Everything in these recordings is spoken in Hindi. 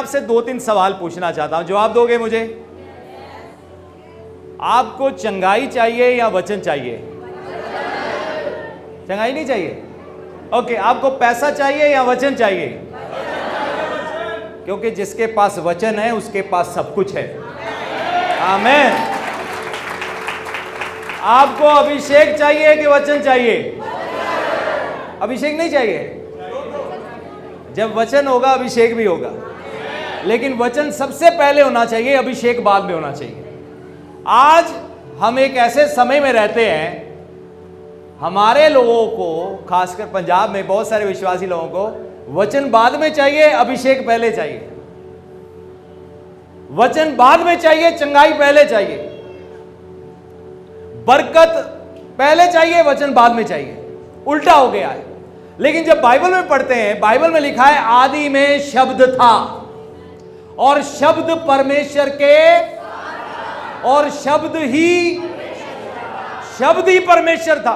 आपसे 2-3 सवाल पूछना चाहता हूं, जवाब दोगे मुझे? आपको चंगाई चाहिए या वचन चाहिए? चंगाई नहीं चाहिए? ओके, आपको पैसा चाहिए या वचन चाहिए? क्योंकि जिसके पास वचन है उसके पास सब कुछ है। आमीन। आपको अभिषेक चाहिए कि वचन चाहिए? अभिषेक नहीं चाहिए? जब वचन होगा अभिषेक भी होगा, लेकिन वचन सबसे पहले होना चाहिए, अभिषेक बाद में होना चाहिए। आज हम एक ऐसे समय में रहते हैं, हमारे लोगों को, खासकर पंजाब में बहुत सारे विश्वासी लोगों को वचन बाद में चाहिए, अभिषेक पहले चाहिए। वचन बाद में चाहिए, चंगाई पहले चाहिए। बरकत पहले चाहिए, वचन बाद में चाहिए। उल्टा हो गया है। लेकिन जब बाइबल में पढ़ते हैं, बाइबल में लिखा है आदि में शब्द था और शब्द परमेश्वर के, और शब्द ही परमेश्वर था।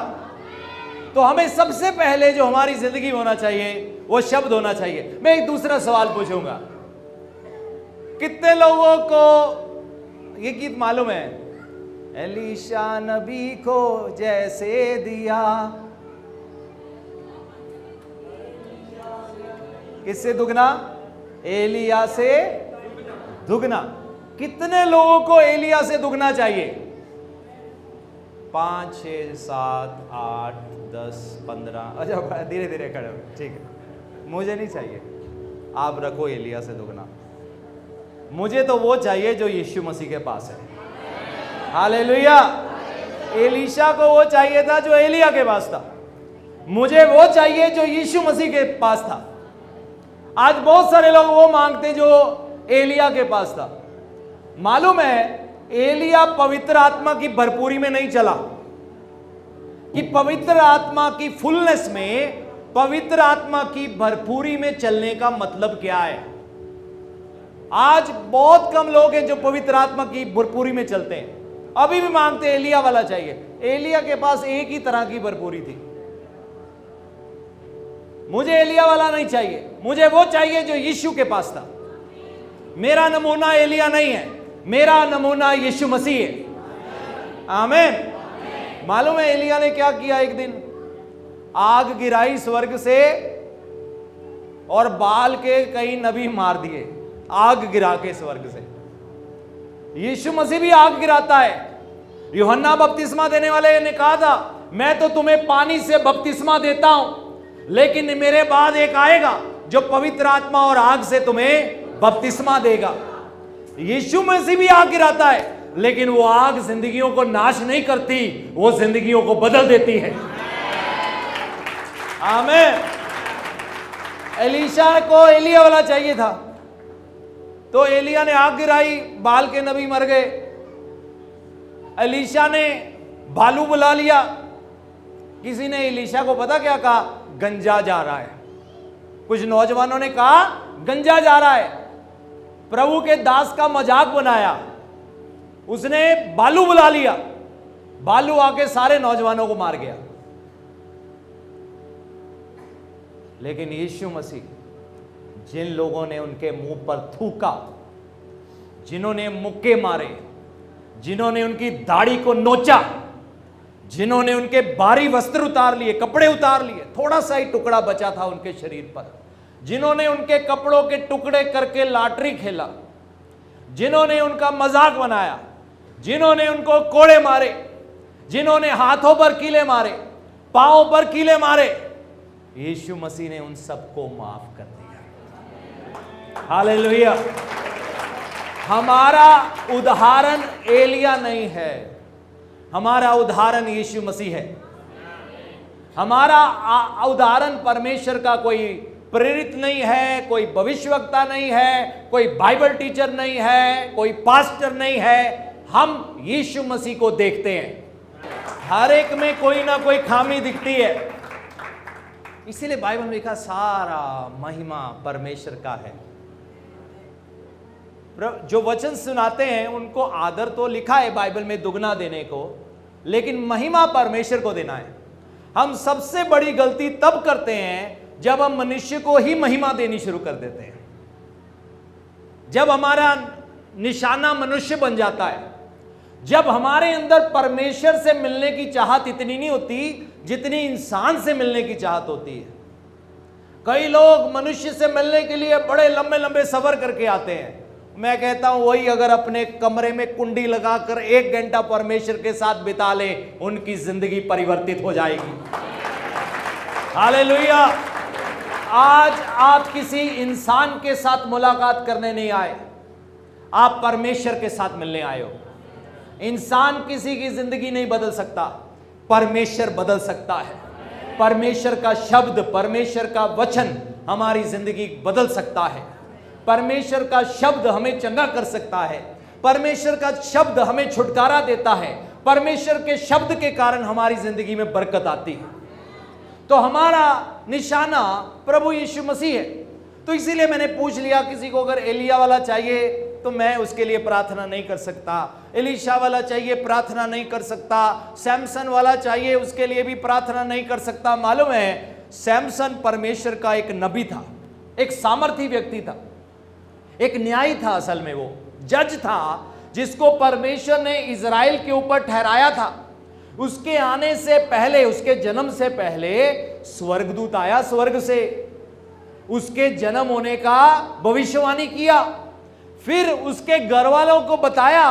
तो हमें सबसे पहले जो हमारी जिंदगी में होना चाहिए वो शब्द होना चाहिए। मैं एक दूसरा सवाल पूछूंगा, कितने लोगों को ये गीत मालूम है? एलीशा नबी को जैसे दिया, किससे दुगना? एलिया से दुगना। कितने लोगों को एलिया से दुगना चाहिए? 5, 6, 7, 8, 10, 15। अच्छा, धीरे धीरे खड़े हो, ठीक है। मुझे नहीं चाहिए, आप रखो एलिया से दुगना। मुझे तो वो चाहिए जो यीशु मसीह के पास है। हालेलुया। एलीशा को वो चाहिए था जो एलिया के पास था। मुझे वो चाहिए जो यीशु मसीह के पास था। आज बहुत सारे लोग वो मांगते जो एलिया के पास था। मालूम है, एलिया पवित्र आत्मा की भरपूरी में नहीं चला। कि पवित्र आत्मा की फुलनेस में, पवित्र आत्मा की भरपूरी में चलने का मतलब क्या है? आज बहुत कम लोग हैं जो पवित्र आत्मा की भरपूरी में चलते हैं। अभी भी मांगते हैं एलिया वाला चाहिए। एलिया के पास एक ही तरह की भरपूरी थी। मुझे एलिया वाला नहीं चाहिए, मुझे वो चाहिए जो यीशु के पास था। मेरा नमूना एलिया नहीं है, मेरा नमूना यीशु मसीह है। आमीन। मालूम है एलिया ने क्या किया? एक दिन आग गिराई स्वर्ग से और बाल के कई नबी मार दिए, आग गिरा के स्वर्ग से। यीशु मसीह भी आग गिराता है। यूहन्ना बपतिस्मा देने वाले ने कहा था, मैं तो तुम्हें पानी से बपतिस्मा देता हूं, लेकिन मेरे बाद एक आएगा जो पवित्र आत्मा और आग से तुम्हें बपतिस्मा देगा। यीशु मसीह भी आग गिराता है, लेकिन वो आग जिंदगियों को नाश नहीं करती, वो जिंदगियों को बदल देती है। आमीन। एलीशा को एलिया वाला चाहिए था, तो एलिया ने आग गिराई, बाल के नबी मर गए। एलीशा ने भालू बुला लिया। किसी ने एलीशा को पता क्या कहा? गंजा जा रहा है। कुछ नौजवानों ने कहा गंजा जा रहा है। प्रभु के दास का मजाक बनाया, उसने भालू बुला लिया। भालू आके सारे नौजवानों को मार गया। लेकिन यीशु मसीह, जिन लोगों ने उनके मुंह पर थूका, जिन्होंने मुक्के मारे, जिन्होंने उनकी दाढ़ी को नोचा, जिन्होंने उनके भारी वस्त्र उतार लिए, कपड़े उतार लिए, थोड़ा सा ही टुकड़ा बचा था उनके शरीर पर, जिन्होंने उनके कपड़ों के टुकड़े करके लॉटरी खेला, जिन्होंने उनका मजाक बनाया, जिन्होंने उनको कोड़े मारे, जिन्होंने हाथों पर कीले मारे, पांवों पर कीले मारे, यीशु मसीह ने उन सबको माफ कर दिया। हालेलुया। हमारा उदाहरण एलिया नहीं है, हमारा उदाहरण यीशु मसीह है। हमारा उदाहरण परमेश्वर का कोई प्रेरित नहीं है, कोई भविष्यवक्ता नहीं है, कोई बाइबल टीचर नहीं है, कोई पास्टर नहीं है। हम यीशु मसीह को देखते हैं। हर एक में कोई ना कोई खामी दिखती है। इसीलिए बाइबल में लिखा सारा महिमा परमेश्वर का है। जो वचन सुनाते हैं उनको आदर तो लिखा है बाइबल में दुगना देने को, लेकिन महिमा परमेश्वर को देना है। हम सबसे बड़ी गलती तब करते हैं जब हम मनुष्य को ही महिमा देनी शुरू कर देते हैं। जब हमारा निशाना मनुष्य बन जाता है, जब हमारे अंदर परमेश्वर से मिलने की चाहत इतनी नहीं होती जितनी इंसान से मिलने की चाहत होती है। कई लोग मनुष्य से मिलने के लिए बड़े लंबे लंबे सफर करके आते हैं। मैं कहता हूं वही अगर अपने कमरे में कुंडी लगाकर 1 घंटा परमेश्वर के साथ बिता ले, उनकी जिंदगी परिवर्तित हो जाएगी। हालेलुया। आज आप किसी इंसान के साथ मुलाकात करने नहीं आए, आप परमेश्वर के साथ मिलने आए हो। इंसान किसी की जिंदगी नहीं बदल सकता, परमेश्वर बदल सकता है। परमेश्वर का शब्द, परमेश्वर का वचन हमारी जिंदगी बदल सकता है। परमेश्वर का शब्द हमें चंगा कर सकता है। परमेश्वर का शब्द हमें छुटकारा देता है। परमेश्वर के शब्द के कारण हमारी जिंदगी में बरकत आती है। तो हमारा निशाना प्रभु यीशु मसीह है। तो इसीलिए मैंने पूछ लिया, किसी को अगर एलिया वाला चाहिए तो मैं उसके लिए प्रार्थना नहीं कर सकता, एलीशा वाला चाहिए प्रार्थना नहीं कर सकता, सैमसन वाला चाहिए उसके लिए भी प्रार्थना नहीं कर सकता। मालूम है, सैमसन परमेश्वर का एक नबी था, एक सामर्थी व्यक्ति था, एक न्यायी था। असल में वो जज था जिसको परमेश्वर ने इजराइल के ऊपर ठहराया था। उसके आने से पहले, उसके जन्म से पहले स्वर्गदूत आया स्वर्ग से, उसके जन्म होने का भविष्यवाणी किया। फिर उसके घर वालों को बताया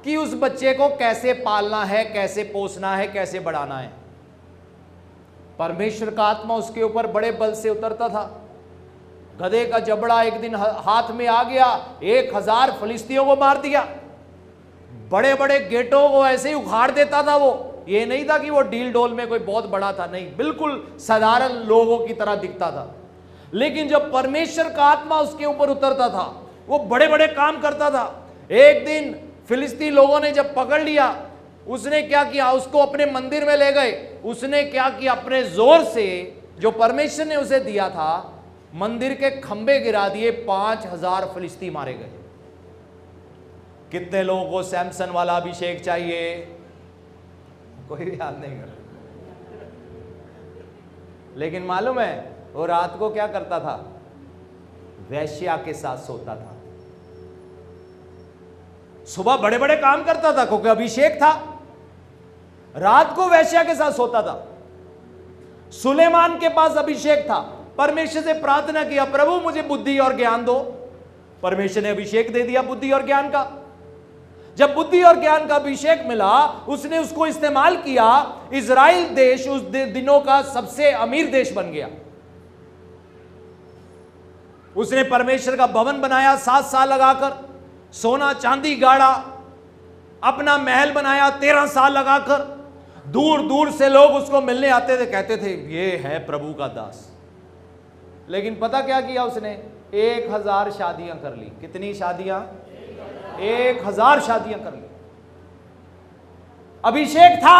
कि उस बच्चे को कैसे पालना है, कैसे पोसना है, कैसे बढ़ाना है। परमेश्वर का आत्मा उसके ऊपर बड़े बल से उतरता था। गधे का जबड़ा एक दिन हाथ में आ गया, 1000 फिलिस्तियों को मार दिया। बड़े बड़े गेटों को ऐसे ही उखाड़ देता था वो। ये नहीं था कि वो डील डोल में कोई बहुत बड़ा था, नहीं, बिल्कुल साधारण लोगों की तरह दिखता था। लेकिन जब परमेश्वर का आत्मा उसके ऊपर उतरता था, वो बड़े बड़े काम करता था। एक दिन फिलिस्ती लोगों ने जब पकड़ लिया, उसने क्या किया, उसको अपने मंदिर में ले गए। उसने क्या किया, अपने जोर से जो परमेश्वर ने उसे दिया था, मंदिर के खंबे गिरा दिए। 5000 फिलिस्ती मारे गए। कितने लोगों को सैमसन वाला अभिषेक चाहिए? कोई भी याद नहीं कर। लेकिन मालूम है वो रात को क्या करता था? वैश्या के साथ सोता था। सुबह बड़े बड़े काम करता था क्योंकि अभिषेक था। रात को वैश्या के साथ सोता था। सुलेमान के पास अभिषेक था। परमेश्वर से प्रार्थना किया, प्रभु मुझे बुद्धि और ज्ञान दो। परमेश्वर ने अभिषेक दे दिया बुद्धि और ज्ञान का। जब बुद्धि और ज्ञान का अभिषेक मिला, उसने उसको इस्तेमाल किया। इजराइल देश उस दिनों का सबसे अमीर देश बन गया। उसने परमेश्वर का भवन बनाया 7 साल लगाकर, सोना चांदी गाड़ा, अपना महल बनाया 13 साल लगाकर। दूर दूर से लोग उसको मिलने आते थे, कहते थे ये है प्रभु का दास। लेकिन पता क्या किया उसने? 1000 शादियां कर ली। कितनी शादियां? 1000 शादियां कर ली। अभिषेक था,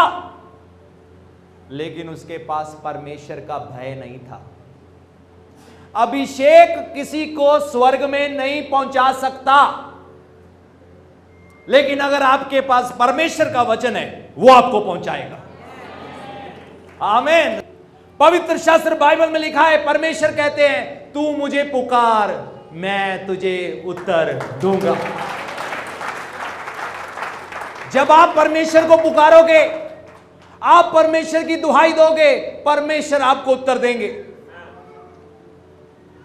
लेकिन उसके पास परमेश्वर का भय नहीं था। अभिषेक किसी को स्वर्ग में नहीं पहुंचा सकता, लेकिन अगर आपके पास परमेश्वर का वचन है, वो आपको पहुंचाएगा। आमीन। पवित्र शास्त्र बाइबल में लिखा है, परमेश्वर कहते हैं तू मुझे पुकार, मैं तुझे उत्तर दूंगा। जब आप परमेश्वर को पुकारोगे, आप परमेश्वर की दुहाई दोगे, परमेश्वर आपको उत्तर देंगे।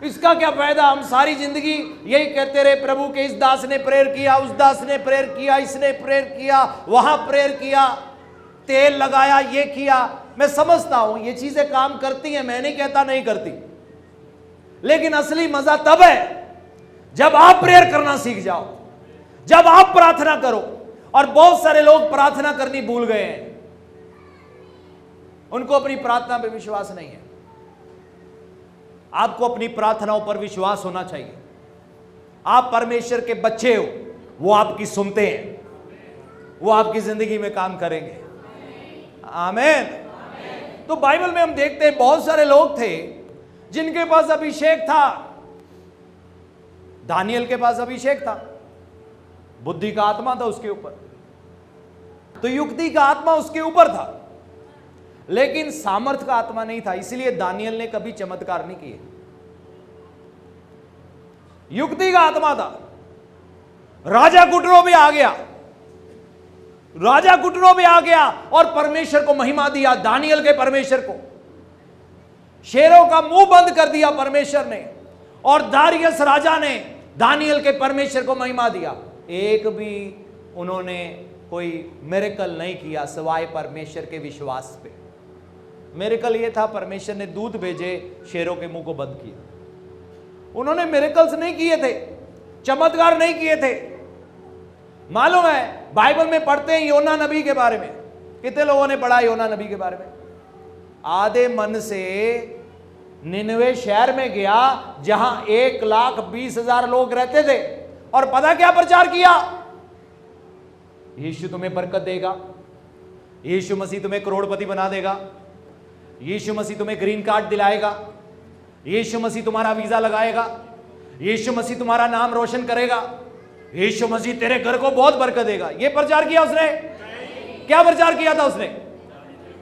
इसका क्या फायदा? हम सारी जिंदगी यही कहते रहे, प्रभु के इस दास ने प्रेयर किया, उस दास ने प्रेयर किया, इसने प्रेयर किया, वहां प्रेयर किया, तेल लगाया, ये किया। मैं समझता हूं ये चीजें काम करती हैं, मैं नहीं कहता नहीं करती, लेकिन असली मजा तब है जब आप प्रेयर करना सीख जाओ, जब आप प्रार्थना करो। और बहुत सारे लोग प्रार्थना करनी भूल गए हैं, उनको अपनी प्रार्थना पे विश्वास नहीं है। आपको अपनी प्रार्थनाओं पर विश्वास होना चाहिए। आप परमेश्वर के बच्चे हो, वो आपकी सुनते हैं, वो आपकी जिंदगी में काम करेंगे। आमीन। तो बाइबल में हम देखते हैं बहुत सारे लोग थे जिनके पास अभिषेक था। दानियल के पास अभिषेक था, बुद्धि का आत्मा था उसके ऊपर, तो युक्ति का आत्मा उसके ऊपर था, लेकिन सामर्थ का आत्मा नहीं था। इसलिए दानियल ने कभी चमत्कार नहीं किए। युक्ति का आत्मा था, राजा घुटनों पे आ गया, राजा घुटनों पे आ गया और परमेश्वर को महिमा दिया, दानियल के परमेश्वर को। शेरों का मुंह बंद कर दिया परमेश्वर ने, और दारियस राजा ने दानियल के परमेश्वर को महिमा दिया। एक भी उन्होंने कोई मिरेकल नहीं किया सिवाय परमेश्वर के विश्वास पे। मिरेकल ये था, परमेश्वर ने दूत भेजे, शेरों के मुंह को बंद किया। उन्होंने मिरेकल्स नहीं किए थे, चमत्कार नहीं किए थे। मालूम है, बाइबल में पढ़ते हैं योना नबी के बारे में। कितने लोगों ने पढ़ा योना नबी के बारे में? आधे मन से निनवे शहर में गया जहां 1,20,000 लोग रहते थे, और पता क्या प्रचार किया? यीशु तुम्हें बरकत देगा, यीशु मसीह तुम्हें करोड़पति बना देगा, यीशु मसीह तुम्हें ग्रीन कार्ड दिलाएगा, यीशु मसीह तुम्हारा वीजा लगाएगा, यीशु मसीह तुम्हारा नाम रोशन करेगा, यीशु मसीह तेरे घर को बहुत बरकत देगा। यह प्रचार किया उसने? क्या प्रचार किया था उसने?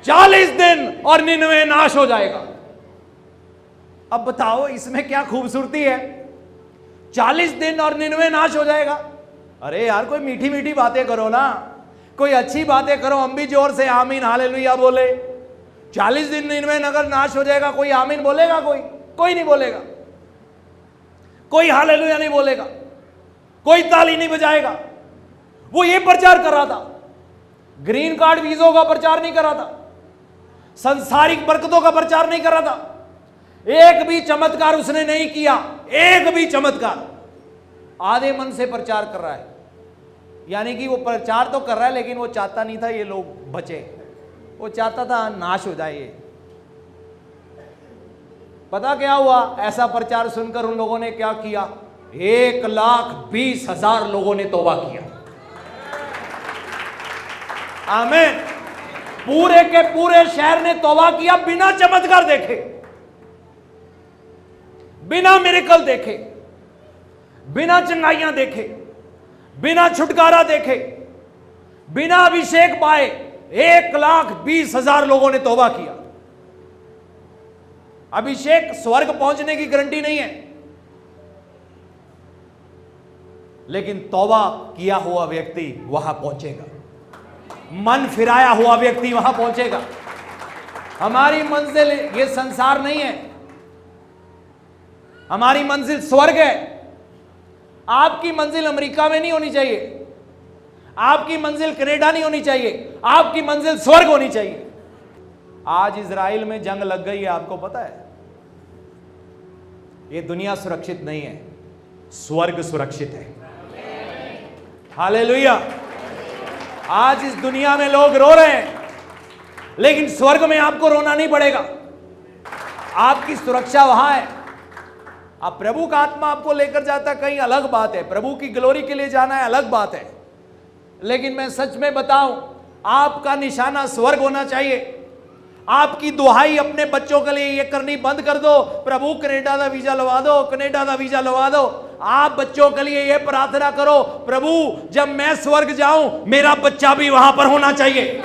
40 दिन और निनवे नाश हो जाएगा। अब बताओ इसमें क्या खूबसूरती है? 40 दिन और निनवे नाश हो जाएगा। अरे यार, कोई मीठी मीठी बातें करो ना, कोई अच्छी बातें करो। हम भी जोर से आमीन हालेलुया बोले। 40 दिन निनवे नगर नाश हो जाएगा, कोई आमीन बोलेगा? कोई नहीं बोलेगा, कोई हालेलुया नहीं बोलेगा, कोई ताली नहीं बजाएगा। वो ये प्रचार कर रहा था, ग्रीन कार्ड वीजों का प्रचार नहीं कर रहा था, संसारिक बरकतों का प्रचार नहीं कर रहा था। एक भी चमत्कार उसने नहीं किया, एक भी चमत्कार। आधे मन से प्रचार कर रहा है, यानी कि वो प्रचार तो कर रहा है, लेकिन वो चाहता नहीं था ये लोग बचे, वो चाहता था नाश हो जाए। पता क्या हुआ? ऐसा प्रचार सुनकर उन लोगों ने क्या किया? 1,20,000 लोगों ने तौबा किया। आमीन। पूरे के पूरे शहर ने तौबा किया, बिना चमत्कार देखे, बिना मिरेकल देखे, बिना चंगाइयां देखे, बिना छुटकारा देखे, बिना अभिषेक पाए 1,20,000 लोगों ने तौबा किया। अभिषेक स्वर्ग पहुंचने की गारंटी नहीं है, लेकिन तौबा किया हुआ व्यक्ति वहां पहुंचेगा, मन फिराया हुआ व्यक्ति वहां पहुंचेगा। हमारी मंजिल ये संसार नहीं है, हमारी मंजिल स्वर्ग है। आपकी मंजिल अमेरिका में नहीं होनी चाहिए, आपकी मंजिल कनाडा नहीं होनी चाहिए, आपकी मंजिल स्वर्ग होनी चाहिए। आज इजराइल में जंग लग गई है, आपको पता है? ये दुनिया सुरक्षित नहीं है, स्वर्ग सुरक्षित है। हालेलुया। आज इस दुनिया में लोग रो रहे हैं, लेकिन स्वर्ग में आपको रोना नहीं पड़ेगा, आपकी सुरक्षा वहां है। अब प्रभु का आत्मा आपको लेकर जाता कहीं अलग बात है, प्रभु की ग्लोरी के लिए जाना है अलग बात है, लेकिन मैं सच में बताऊं, आपका निशाना स्वर्ग होना चाहिए। आपकी दुहाई अपने बच्चों के लिए ये करनी बंद कर दो, प्रभु कनेडा का वीजा लगा दो, कनेडा का वीजा लगा दो। आप बच्चों के लिए ये प्रार्थना करो, प्रभु जब मैं स्वर्ग जाऊं मेरा बच्चा भी वहां पर होना चाहिए।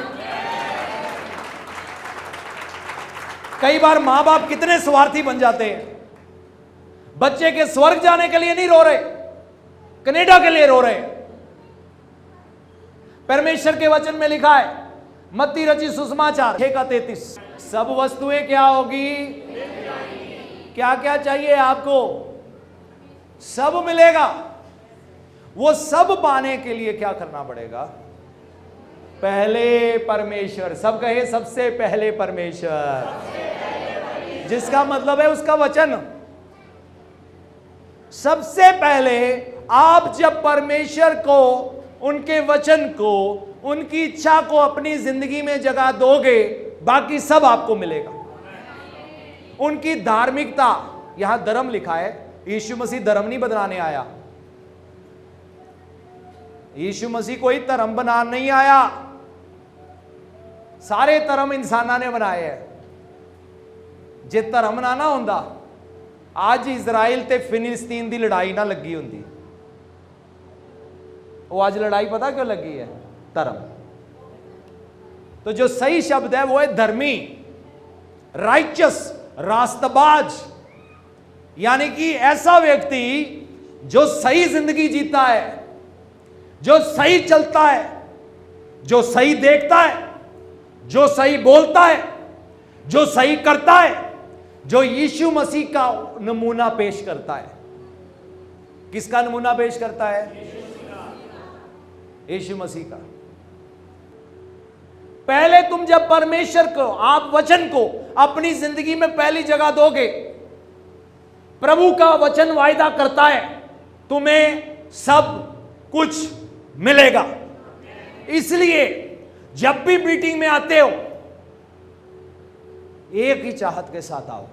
कई बार मां बाप कितने स्वार्थी बन जाते हैं, बच्चे के स्वर्ग जाने के लिए नहीं रो रहे, कनेडा के लिए रो रहे। परमेश्वर के वचन में लिखा है, मत्ती रचित सुसमाचार 6:33, सब वस्तुएं क्या होगी? क्या क्या चाहिए आपको? सब मिलेगा। वो सब पाने के लिए क्या करना पड़ेगा? पहले परमेश्वर, सब कहे सबसे पहले परमेश्वर, जिसका मतलब है उसका वचन। सबसे पहले आप जब परमेश्वर को, उनके वचन को, उनकी इच्छा को अपनी जिंदगी में जगह दोगे, बाकी सब आपको मिलेगा। उनकी धार्मिकता, यहां धर्म लिखा है, यीशु मसीह धर्म नहीं बनाने आया, यीशु मसीह कोई धर्म बनाने नहीं आया, सारे धर्म इंसाना ने बनाए हैं। जे धर्म ना होंदा, आज इजराइल ते फिलिस्तीन की लड़ाई ना लगी होंदी। वो आज लड़ाई पता क्यों लगी है? धर्म। तो जो सही शब्द है वो है धर्मी, राइचस, रास्तबाज, यानी कि ऐसा व्यक्ति जो सही जिंदगी जीता है, जो सही चलता है, जो सही देखता है, जो सही बोलता है, जो सही करता है, जो यीशु मसीह का नमूना पेश करता है। किसका नमूना पेश करता है? यीशु मसीह का। पहले तुम जब परमेश्वर को, आप वचन को अपनी जिंदगी में पहली जगह दोगे, प्रभु का वचन वायदा करता है तुम्हें सब कुछ मिलेगा। इसलिए जब भी मीटिंग में आते हो, एक ही चाहत के साथ आओ,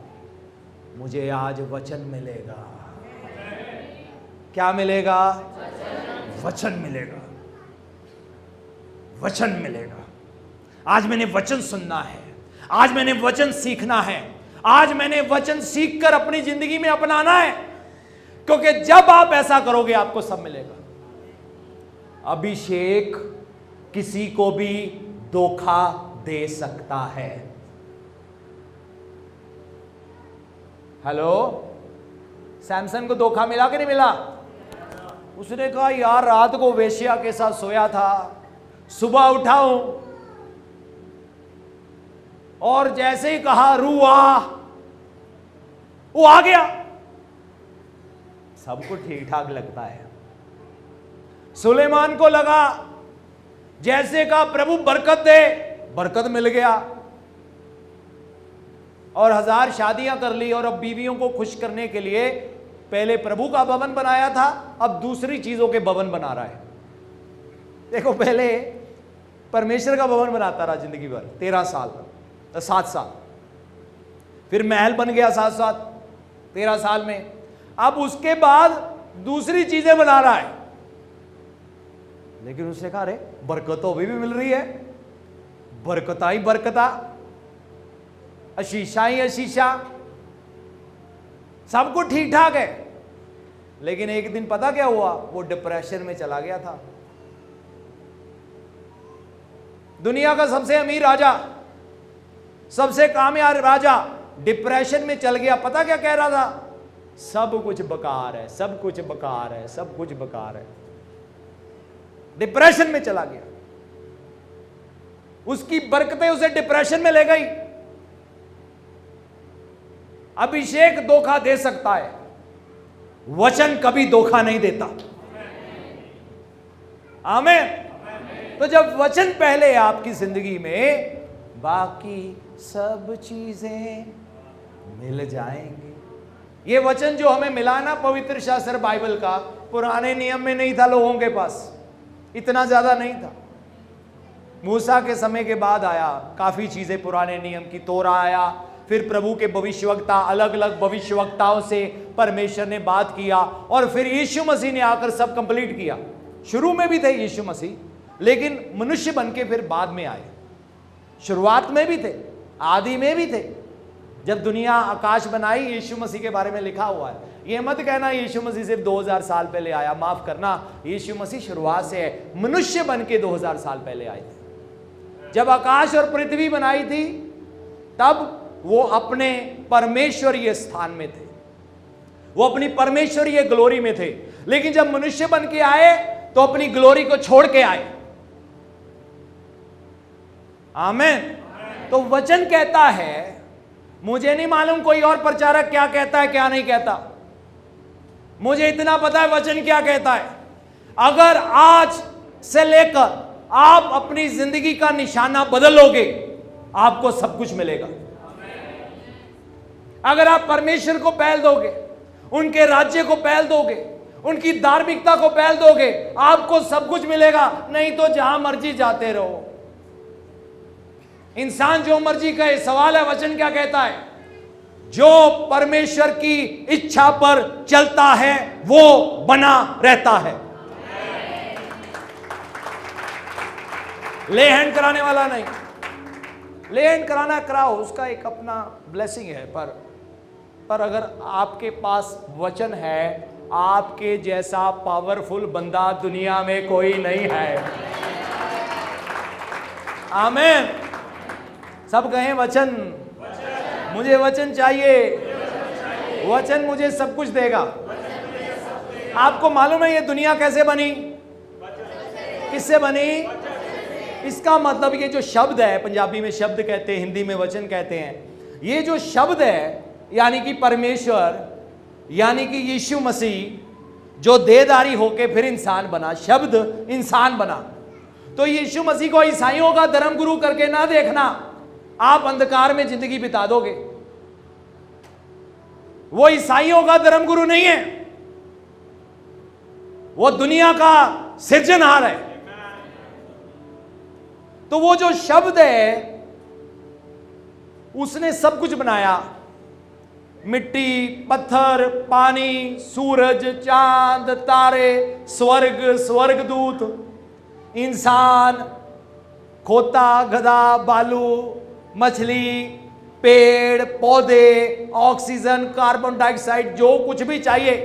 मुझे आज वचन मिलेगा। क्या मिलेगा? वचन मिलेगा, वचन मिलेगा। आज मैंने वचन सुनना है, आज मैंने वचन सीखना है, आज मैंने वचन सीखकर अपनी जिंदगी में अपनाना है, क्योंकि जब आप ऐसा करोगे आपको सब मिलेगा। अभिषेक किसी को भी धोखा दे सकता है। हेलो, सैमसन को धोखा मिला कि नहीं मिला? उसने कहा यार रात को वेश्या के साथ सोया था, सुबह उठाऊं और जैसे ही कहा रूआ, वो आ गया। सबको ठीक ठाक लगता है। सुलेमान को लगा, जैसे कहा प्रभु बरकत दे, बरकत मिल गया और 1000 शादियां कर ली। और अब बीवियों को खुश करने के लिए पहले प्रभु का भवन बनाया था, अब दूसरी चीजों के भवन बना रहा है। देखो, पहले परमेश्वर का भवन बनाता रहा जिंदगी भर, 13 साल, 7 साल, फिर महल बन गया 7 13 साल में। अब उसके बाद दूसरी चीजें बना रहा है। लेकिन उसने कहा अरे बरकत तो अभी भी मिल रही है, बरकता ही बरकता, आशीषा ही आशीषा, सब कुछ ठीक ठाक है। लेकिन एक दिन पता क्या हुआ? वो डिप्रेशन में चला गया था। दुनिया का सबसे अमीर राजा, सबसे कामयाब राजा डिप्रेशन में चल गया। पता क्या कह रहा था? सब कुछ बेकार है, सब कुछ बेकार है, सब कुछ बेकार है। डिप्रेशन में चला गया। उसकी बरकतें उसे डिप्रेशन में ले गई। अभिषेक धोखा दे सकता है, वचन कभी धोखा नहीं देता। आमीन। तो जब वचन पहले है आपकी जिंदगी में, बाकी सब चीजें मिल जाएंगी। ये वचन जो हमें मिला ना, पवित्र शास्त्र बाइबल का, पुराने नियम में नहीं था, लोगों के पास इतना ज्यादा नहीं था। मूसा के समय के बाद आया काफी चीजें, पुराने नियम की तोरा आया, फिर प्रभु के भविष्यवक्ता, अलग अलग भविष्यवक्ताओं से परमेश्वर ने बात किया, और फिर यीशु मसीह ने आकर सब कंप्लीट किया। शुरू में भी थे यीशु मसीह, लेकिन मनुष्य बनके फिर बाद में आए। शुरुआत में भी थे, आदि में भी थे। जब दुनिया आकाश बनाई, यीशु मसीह के बारे में लिखा हुआ है। ये मत कहना यीशु मसीह सिर्फ 2000 साल पहले आया, माफ करना, यीशु मसीह शुरुआत से है, मनुष्य बनके 2000 साल पहले आए थे। जब आकाश और पृथ्वी बनाई थी, तब वो अपने परमेश्वरीय स्थान में थे, वो अपनी परमेश्वरीय ग्लोरी में थे। लेकिन जब मनुष्य बन के आए तो अपनी ग्लोरी को छोड़ के आए। आमीन। तो वचन कहता है, मुझे नहीं मालूम कोई और प्रचारक क्या कहता है क्या नहीं कहता, मुझे इतना पता है वचन क्या कहता है। अगर आज से लेकर आप अपनी जिंदगी का निशाना बदलोगे, आपको सब कुछ मिलेगा। अगर आप परमेश्वर को पहल दोगे, उनके राज्य को पहल दोगे, उनकी धार्मिकता को पहल दोगे, आपको सब कुछ मिलेगा। नहीं तो जहां मर्जी जाते रहो। इंसान जो मर्जी कहे, सवाल है वचन क्या कहता है? जो परमेश्वर की इच्छा पर चलता है वो बना रहता है। ले हैंड कराने वाला नहीं, ले हैंड कराना कराओ, उसका एक अपना ब्लेसिंग है। पर अगर आपके पास वचन है, आपके जैसा पावरफुल बंदा दुनिया में कोई नहीं है। आमीन। सब कहें वचन, मुझे वचन चाहिए, वचन मुझे सब कुछ देगा। आपको मालूम है ये दुनिया कैसे बनी? किससे बनी? इसका मतलब ये जो शब्द है, पंजाबी में शब्द कहते हैं, हिंदी में वचन कहते हैं, ये जो शब्द है यानी कि परमेश्वर, यानी कि यीशु मसीह जो देहधारी होके फिर इंसान बना, शब्द इंसान बना। तो यीशु मसीह को ईसाइयों का धर्म गुरु करके ना देखना, आप अंधकार में जिंदगी बिता दोगे। वो ईसाइयों का धर्म गुरु नहीं है, वो दुनिया का सृजनहार है। तो वो जो शब्द है उसने सब कुछ बनाया, मिट्टी, पत्थर, पानी, सूरज, चांद, तारे, स्वर्ग, स्वर्गदूत, इंसान, खोता, गधा, बालू, मछली, पेड़ पौधे, ऑक्सीजन, कार्बन डाइऑक्साइड, जो कुछ भी चाहिए,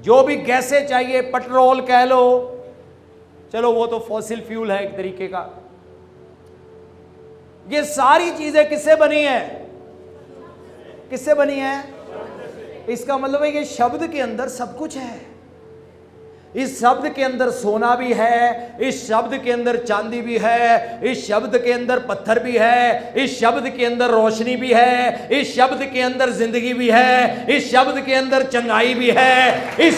जो भी गैसें चाहिए, पेट्रोल कह लो, चलो वो तो फॉसिल फ्यूल है एक तरीके का। ये सारी चीजें किससे बनी है? किससे बनी है? इसका मतलब है कि शब्द के अंदर सब कुछ है। इस शब्द के अंदर सोना भी है, इस शब्द के अंदर चांदी भी है, इस शब्द के अंदर पत्थर भी है, इस शब्द के अंदर रोशनी भी है, इस शब्द के अंदर जिंदगी भी है, इस शब्द के अंदर चंगाई भी है, ये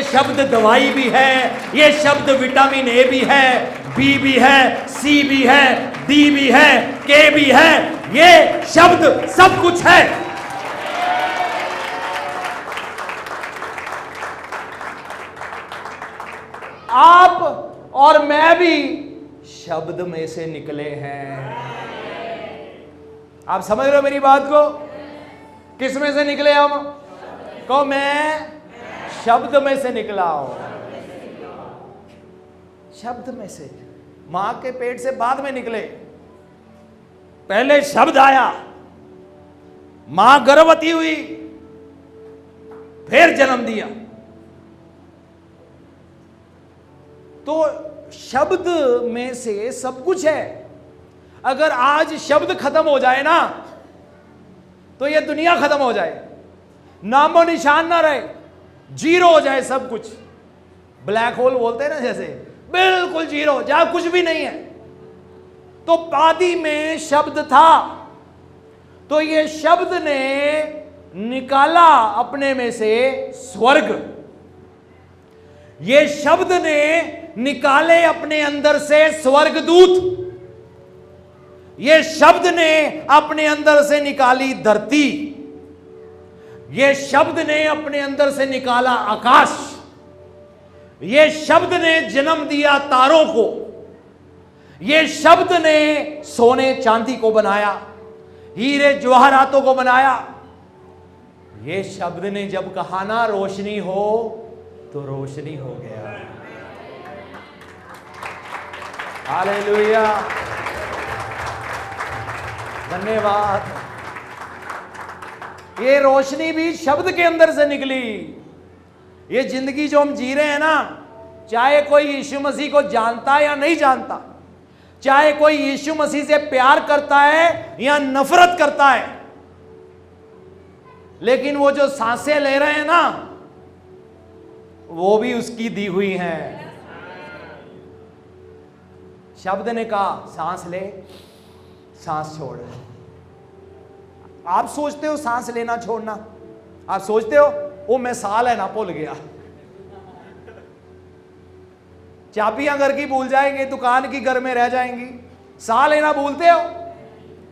शब्द दवाई भी है, ये शब्द विटामिन ए भी है, बी भी है, सी भी है, डी भी है, के भी है, ये शब्द सब कुछ है। आप और मैं भी शब्द में से निकले हैं। आप समझ रहे हो मेरी बात को? किस में से निकले हम? को मैं शब्द में से निकला हूं। शब्द में से, मां के पेट से बाद में निकले, पहले शब्द आया, मां गर्भवती हुई, फिर जन्म दिया। तो शब्द में से सब कुछ है। अगर आज शब्द खत्म हो जाए ना तो ये दुनिया खत्म हो जाए, नामो निशान ना रहे, जीरो हो जाए सब कुछ। ब्लैक होल बोलते हैं ना, जैसे बिल्कुल जीरो, जहां कुछ भी नहीं है। तो आदि में शब्द था, तो ये शब्द ने निकाला अपने में से स्वर्ग, ये शब्द ने निकाले अपने अंदर से स्वर्गदूत, ये शब्द ने अपने अंदर से निकाली धरती, ये शब्द ने अपने अंदर से निकाला आकाश, ये शब्द ने जन्म दिया तारों को, ये शब्द ने सोने चांदी को बनाया, हीरे जवाहरातों को बनाया। ये शब्द ने जब कहा ना रोशनी हो तो रोशनी हो गया। हालेलुया, धन्यवाद। ये रोशनी भी शब्द के अंदर से निकली। ये जिंदगी जो हम जी रहे हैं ना, चाहे कोई यीशु मसीह को जानता है या नहीं जानता, चाहे कोई यीशु मसीह से प्यार करता है या नफरत करता है, लेकिन वो जो सांसें ले रहे हैं ना, वो भी उसकी दी हुई हैं। शब्द ने कहा सांस ले, सांस छोड़। आप सोचते हो सांस लेना छोड़ना, आप सोचते हो वो मैं साह लेना भूल गया, चाबियां घर की भूल जाएंगे, दुकान की घर में रह जाएंगी, साह लेना भूलते हो?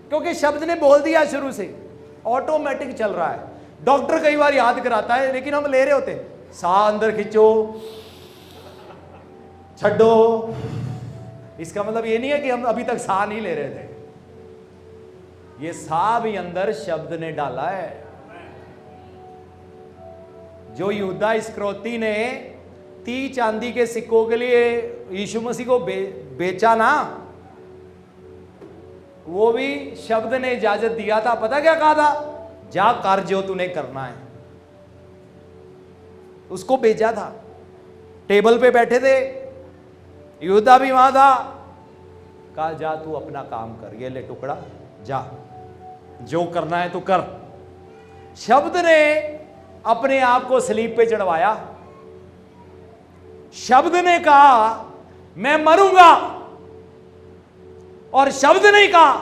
क्योंकि शब्द ने बोल दिया शुरू से, ऑटोमेटिक चल रहा है। डॉक्टर कई बार याद कराता है, लेकिन हम ले रहे होते, साह अंदर खींचो, छड्डो। इसका मतलब ये नहीं है कि हम अभी तक साह नहीं ले रहे थे, ये साह भी अंदर शब्द ने डाला है। जो यहूदा इस्करियोती ने 30 चांदी के सिक्कों के लिए यीशु मसीह को बेचा ना, वो भी शब्द ने इजाजत दिया था। पता क्या कहा था? जा कर जो तूने करना है। उसको भेजा था, टेबल पे बैठे थे, यहूदा भी वहां था, कहा जा तू अपना काम कर, ये ले टुकड़ा, जा जो करना है तू कर। शब्द ने अपने आप को सलीब पे चढ़वाया, शब्द ने कहा मैं मरूंगा, और शब्द ने कहा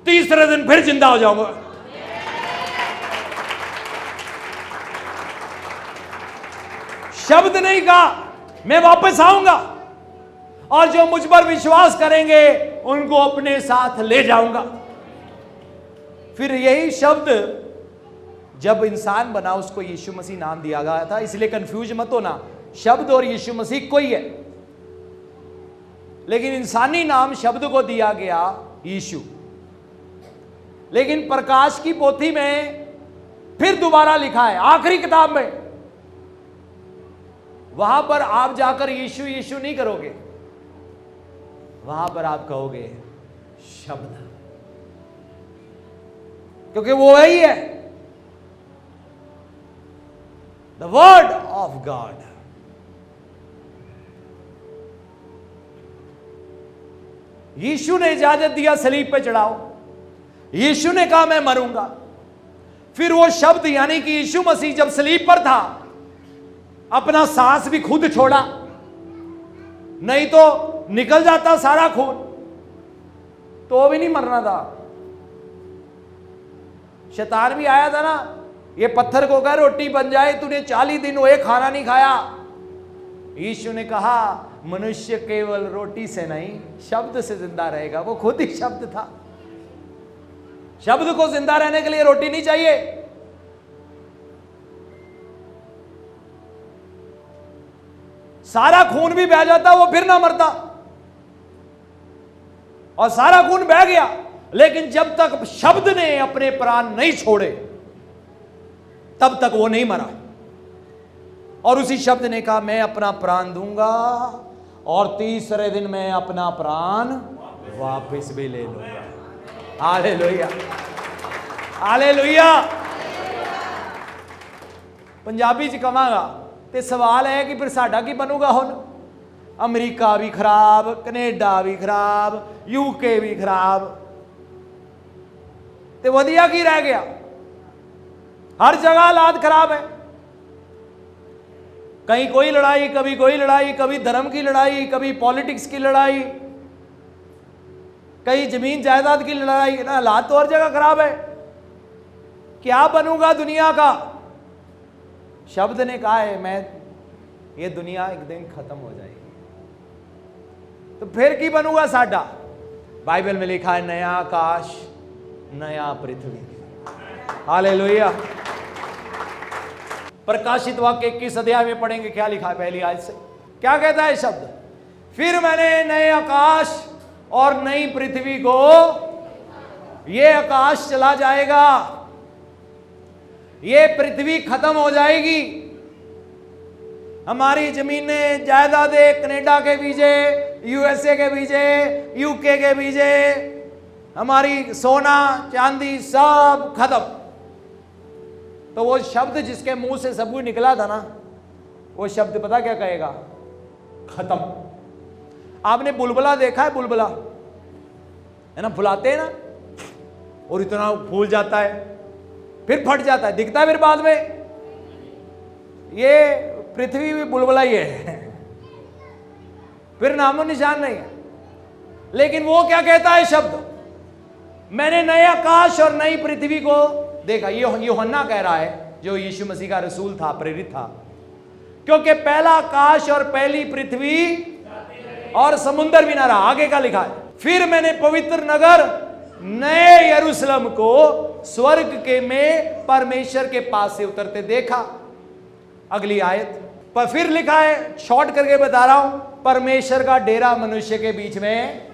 तीसरे दिन फिर जिंदा हो जाऊंगा। शब्द ने कहा मैं वापस आऊंगा, और जो मुझ पर विश्वास करेंगे उनको अपने साथ ले जाऊंगा। फिर यही शब्द जब इंसान बना उसको यीशु मसीह नाम दिया गया था। इसलिए कंफ्यूज मत होना, शब्द और यीशु मसीह कोई है, लेकिन इंसानी नाम शब्द को दिया गया यीशु। लेकिन प्रकाश की पोथी में फिर दोबारा लिखा है, आखिरी किताब में, वहां पर आप जाकर यीशु यीशु नहीं करोगे, वहां पर आप कहोगे शब्द, क्योंकि वो वही है, द वर्ड ऑफ गॉड। यीशु ने इजाजत दिया सलीब पे चढ़ाओ, यीशु ने कहा मैं मरूंगा। फिर वो शब्द यानी कि यीशु मसीह जब सलीब पर था अपना सांस भी खुद छोड़ा, नहीं तो निकल जाता सारा खून, तो वो भी नहीं मरना था। शैतान भी आया था ना, ये पत्थर को कह रोटी बन जाए, तूने 40 दिन हुए खाना नहीं खाया। यीशु ने कहा मनुष्य केवल रोटी से नहीं शब्द से जिंदा रहेगा। वो खुद ही शब्द था। शब्द को जिंदा रहने के लिए रोटी नहीं चाहिए। सारा खून भी बह जाता वो फिर ना मरता, और सारा खून बह गया, लेकिन जब तक शब्द ने अपने प्राण नहीं छोड़े तब तक वो नहीं मरा। और उसी शब्द ने कहा मैं अपना प्राण दूंगा और तीसरे दिन मैं अपना प्राण वापस भी ले लूंगा। Hallelujah, hallelujah. पंजाबी च कहांगा ते सवाल है कि फिर साडा की बनूगा हुण? अमरीका भी खराब, कनेडा भी खराब, यूके भी खराब, ते वधिया की रह गया? हर जगह हालात खराब है। कहीं कोई लड़ाई, कभी कोई लड़ाई, कभी धर्म की लड़ाई, कभी पॉलिटिक्स की लड़ाई, कहीं जमीन जायदाद की लड़ाई। ना, हालात तो हर जगह खराब है। क्या बनूंगा दुनिया का? शब्द ने कहा है मैं, ये दुनिया एक दिन खत्म हो जाएगी, तो फिर की बनूंगा साडा? बाइबल में लिखा है नया आकाश नया पृथ्वी। हालेलुया। प्रकाशित वाक्य 21 अध्याय में पढ़ेंगे, क्या लिखा है पहली आयत से। क्या कहता है शब्द? फिर मैंने नए आकाश और नई पृथ्वी को, ये आकाश चला जाएगा, ये पृथ्वी खत्म हो जाएगी, हमारी जमीनें जायदादें कनाडा के बीजे, यूएसए के बीजे, यूके के बीजे, हमारी सोना चांदी सब खत्म। तो वो शब्द जिसके मुंह से सब कुछ निकला था ना, वो शब्द पता क्या कहेगा? खत्म। आपने बुलबुला देखा है? बुलबुला है ना, फुलाते हैं ना, और इतना फूल जाता है, फिर फट जाता है, दिखता है फिर बाद में। ये पृथ्वी भी बुलबुला ही है, फिर नामो निशान नहीं है। लेकिन वो क्या कहता है शब्द? मैंने नए आकाश और नई पृथ्वी को देखा। ये यूहन्ना कह रहा है, जो यीशु मसीह का रसूल था, प्रेरित था, क्योंकि पहला आकाश और पहली पृथ्वी और समुद्र भी ना रहा। आगे का लिखा है, फिर मैंने पवित्र नगर नए यरूशलेम को स्वर्ग के में परमेश्वर के पास से उतरते देखा। अगली आयत पर फिर लिखा है, शॉर्ट करके बता रहा हूं, परमेश्वर का डेरा मनुष्य के बीच में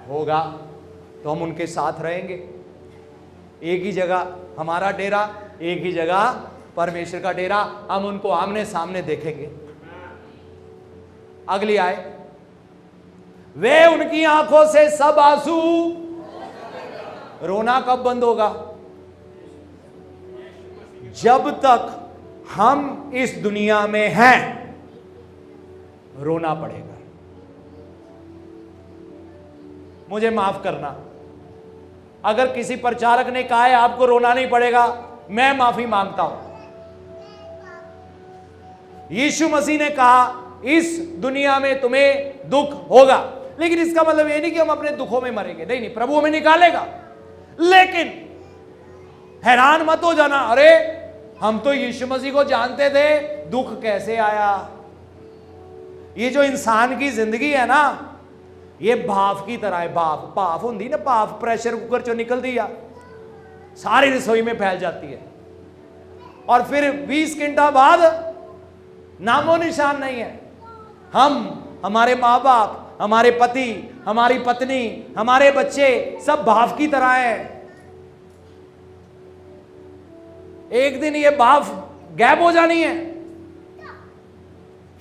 होगा, तो हम उनके साथ रहेंगे। एक ही जगह हमारा डेरा, एक ही जगह परमेश्वर का डेरा, हम उनको आमने सामने देखेंगे। अगली आए, वे उनकी आंखों से सब आंसू, रोना कब बंद होगा? जब तक हम इस दुनिया में हैं रोना पड़ेगा। मुझे माफ करना, अगर किसी प्रचारक ने कहा है आपको रोना नहीं पड़ेगा, मैं माफी मांगता हूं। यीशु मसीह ने कहा इस दुनिया में तुम्हें दुख होगा। लेकिन इसका मतलब ये नहीं कि हम अपने दुखों में मरेंगे, नहीं नहीं, प्रभु हमें निकालेगा। लेकिन हैरान मत हो जाना, अरे हम तो यीशु मसीह को जानते थे, दुख कैसे आया। ये जो इंसान की जिंदगी है ना, ये भाप की तरह है। भाप होती ना, भाप प्रेशर कुकर चो निकलती है, सारी रसोई में फैल जाती है, और फिर 20 घंटा बाद नामो निशान नहीं है। हमारे माँ बाप, हमारे पति, हमारी पत्नी, हमारे बच्चे सब भाप की तरह हैं। एक दिन ये भाप गैप हो जानी है।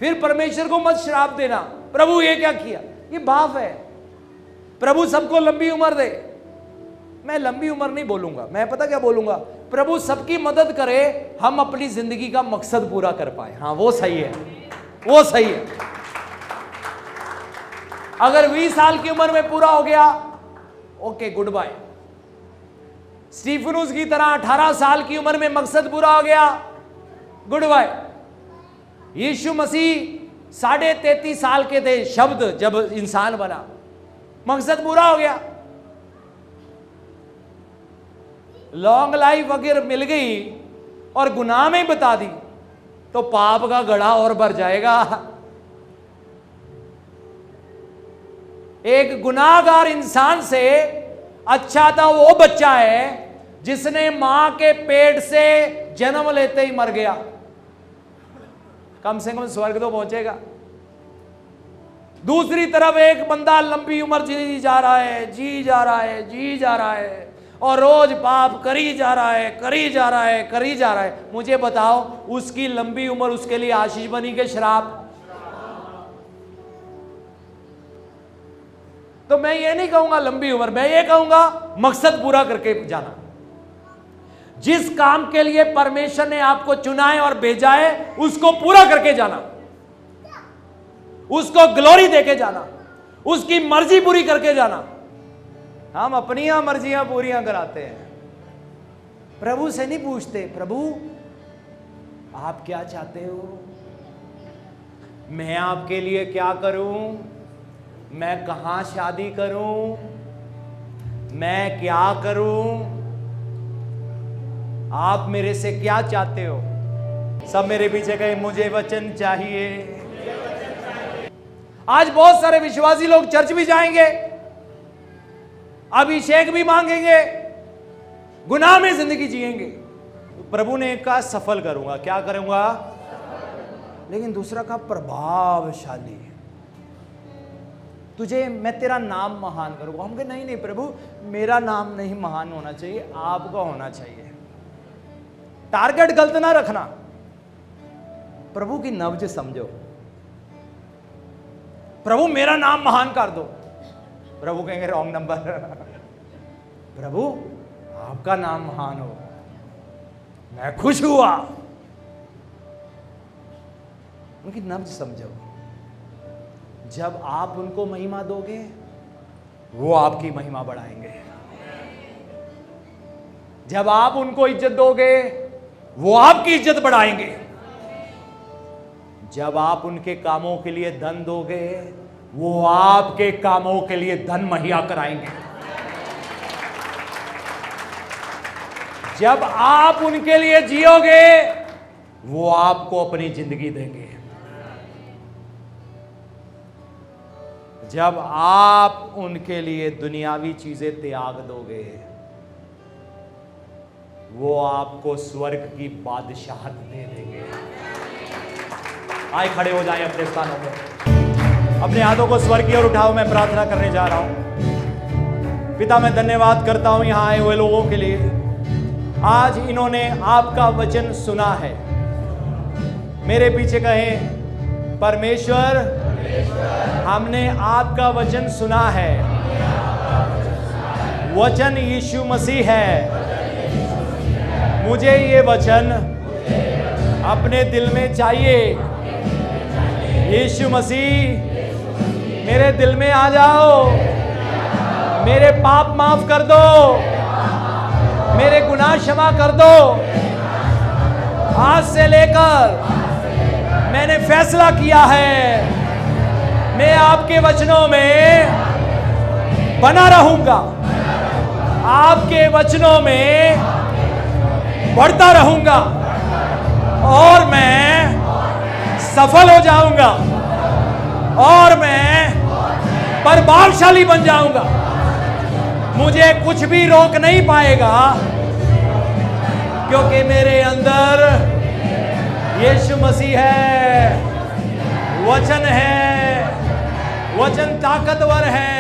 फिर परमेश्वर को मत श्राप देना, प्रभु ये क्या किया, ये भाप है। प्रभु सबको लंबी उम्र दे। मैं लंबी उम्र नहीं बोलूंगा, मैं पता क्या बोलूंगा, प्रभु सबकी मदद करे, हम अपनी जिंदगी का मकसद पूरा कर पाए। हाँ वो सही है, वो सही है। अगर 20 साल की उम्र में पूरा हो गया, ओके गुड बाय। स्टीफनुस की तरह 18 साल की उम्र में मकसद पूरा हो गया, गुड बाय। यीशु मसीह 33.5 साल के थे शब्द जब इंसान बना, मकसद पूरा हो गया। लॉन्ग लाइफ अगर मिल गई और गुनाह में बता दी तो पाप का गड़ा और भर जाएगा। एक गुनाहगार इंसान से अच्छा था वो बच्चा है जिसने मां के पेट से जन्म लेते ही मर गया, कम से कम स्वर्ग तो पहुंचेगा। दूसरी तरफ एक बंदा लंबी उम्र जी जा रहा है, जी जा रहा है, जी जा रहा है, और रोज पाप करी जा रहा है, करी जा रहा है, करी जा रहा है। मुझे बताओ, उसकी लंबी उम्र उसके लिए आशीष बनी के श्राप? तो मैं ये नहीं कहूंगा लंबी उम्र, मैं ये कहूंगा मकसद पूरा करके जाना। जिस काम के लिए परमेश्वर ने आपको चुना है और भेजा है, उसको पूरा करके जाना, उसको ग्लोरी देके जाना, उसकी मर्जी पूरी करके जाना। हम अपनी मर्जियां पूरियां कराते हैं, प्रभु से नहीं पूछते, प्रभु आप क्या चाहते हो, मैं आपके लिए क्या करूं, मैं कहां शादी करूं, मैं क्या करूं, आप मेरे से क्या चाहते हो। सब मेरे पीछे कहे मुझे वचन चाहिए। आज बहुत सारे विश्वासी लोग चर्च भी जाएंगे, अभिषेक भी मांगेंगे, गुनाह में जिंदगी जिएंगे। प्रभु ने कहा सफल करूंगा, क्या करूंगा, लेकिन दूसरा कहा प्रभावशाली, तुझे मैं तेरा नाम महान करूंगा। हम कहे नहीं नहीं प्रभु, मेरा नाम नहीं महान होना चाहिए, आपका होना चाहिए। टारगेट गलत ना रखना, प्रभु की नब्ज समझो। प्रभु मेरा नाम महान कर दो, प्रभु कहेंगे रॉन्ग नंबर। प्रभु आपका नाम महान हो, मैं खुश हुआ। उनकी नब्ज समझो। जब आप उनको महिमा दोगे, वो आपकी महिमा बढ़ाएंगे। जब आप उनको इज्जत दोगे, वो आपकी इज्जत बढ़ाएंगे। जब आप उनके कामों के लिए धन दोगे, वो आपके कामों के लिए धन मुहैया कराएंगे। जब आप उनके लिए जियोगे, वो आपको अपनी जिंदगी देंगे। जब आप उनके लिए दुनियावी चीजें त्याग दोगे, वो आपको स्वर्ग की बादशाहत दे देंगे। आए खड़े हो जाएं अपने स्थानों पर, अपने हाथों को स्वर्ग की ओर उठाओ। मैं प्रार्थना करने जा रहा हूं। पिता, मैं धन्यवाद करता हूं यहां आए हुए लोगों के लिए। आज इन्होंने आपका वचन सुना है। मेरे पीछे कहें परमेश्वर, हमने आपका वचन सुना है। वचन यीशु मसीह है। मुझे ये वचन अपने दिल में चाहिए। यीशु मसीह मेरे दिल में आ जाओ, मेरे पाप माफ कर दो, मेरे गुनाह क्षमा कर दो। आज से लेकर मैंने फैसला किया है मैं आपके वचनों में बना रहूंगा, आपके वचनों में बढ़ता रहूंगा और मैं सफल हो जाऊंगा और मैं प्रभावशाली बन जाऊंगा। मुझे कुछ भी रोक नहीं पाएगा क्योंकि मेरे अंदर यीशु मसीह है, वचन है, वचन ताकतवर है।